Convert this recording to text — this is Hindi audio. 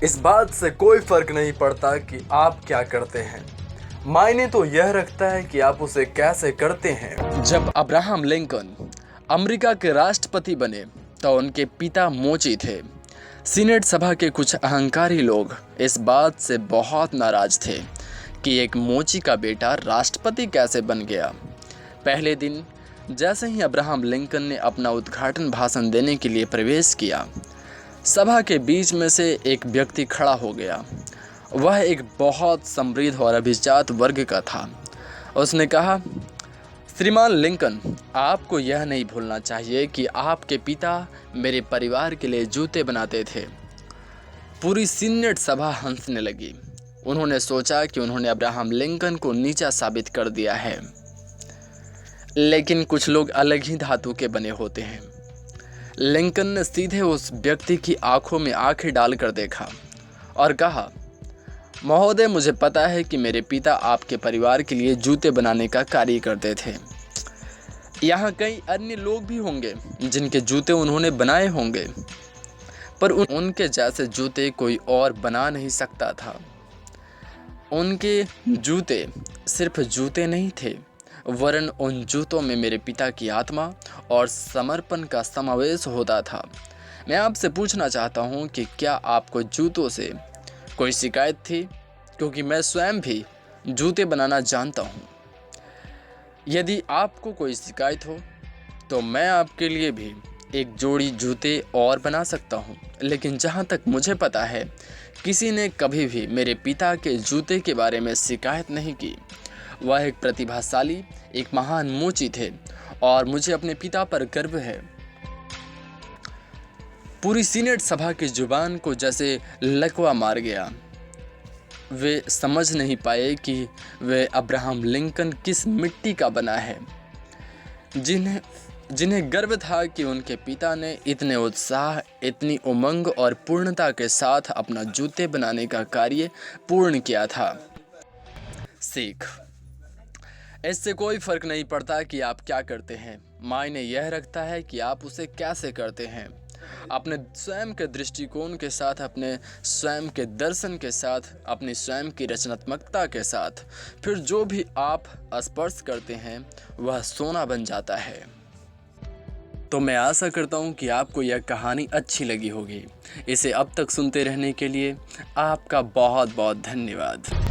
इस बात से कोई फर्क नहीं पड़ता कि आप क्या करते हैं, मायने तो यह रखता है कि आप उसे कैसे करते हैं। जब अब्राहम लिंकन अमेरिका के राष्ट्रपति बने तो उनके पिता मोची थे। सीनेट सभा के कुछ अहंकारी लोग इस बात से बहुत नाराज थे कि एक मोची का बेटा राष्ट्रपति कैसे बन गया। पहले दिन जैसे ही अब्राहम लिंकन ने अपना उद्घाटन भाषण देने के लिए प्रवेश किया, सभा के बीच में से एक व्यक्ति खड़ा हो गया। वह एक बहुत समृद्ध और अभिजात वर्ग का था। उसने कहा, श्रीमान लिंकन, आपको यह नहीं भूलना चाहिए कि आपके पिता मेरे परिवार के लिए जूते बनाते थे। पूरी सीनेट सभा हंसने लगी। उन्होंने सोचा कि उन्होंने अब्राहम लिंकन को नीचा साबित कर दिया है। लेकिन कुछ लोग अलग ही धातु के बने होते हैं। लिंकन ने सीधे उस व्यक्ति की आंखों में आंखें डालकर देखा और कहा, महोदय, मुझे पता है कि मेरे पिता आपके परिवार के लिए जूते बनाने का कार्य करते थे। यहाँ कई अन्य लोग भी होंगे जिनके जूते उन्होंने बनाए होंगे, पर उनके जैसे जूते कोई और बना नहीं सकता था। उनके जूते सिर्फ जूते नहीं थे, वरन उन जूतों में मेरे पिता की आत्मा और समर्पण का समावेश होता था। मैं आपसे पूछना चाहता हूँ कि क्या आपको जूतों से कोई शिकायत थी? क्योंकि मैं स्वयं भी जूते बनाना जानता हूँ। यदि आपको कोई शिकायत हो तो मैं आपके लिए भी एक जोड़ी जूते और बना सकता हूँ। लेकिन जहाँ तक मुझे पता है, किसी ने कभी भी मेरे पिता के जूते के बारे में शिकायत नहीं की। वह एक प्रतिभाशाली, एक महान मोची थे और मुझे अपने पिता पर गर्व है। पूरी सीनेट सभा की जुबान को जैसे लकवा मार गया। वे समझ नहीं पाए कि वे अब्राहम लिंकन किस मिट्टी का बना है। जिन्हें गर्व था कि उनके पिता ने इतने उत्साह, इतनी उमंग और पूर्णता के साथ अपना जूते बनाने का कार्य पूर्ण किया था। सीख, इससे कोई फर्क नहीं पड़ता कि आप क्या करते हैं, मायने यह रखता है कि आप उसे कैसे करते हैं। अपने स्वयं के दृष्टिकोण के साथ, अपने स्वयं के दर्शन के साथ, अपनी स्वयं की रचनात्मकता के साथ, फिर जो भी आप स्पर्श करते हैं वह सोना बन जाता है। तो मैं आशा करता हूँ कि आपको यह कहानी अच्छी लगी होगी। इसे अब तक सुनते रहने के लिए आपका बहुत बहुत धन्यवाद।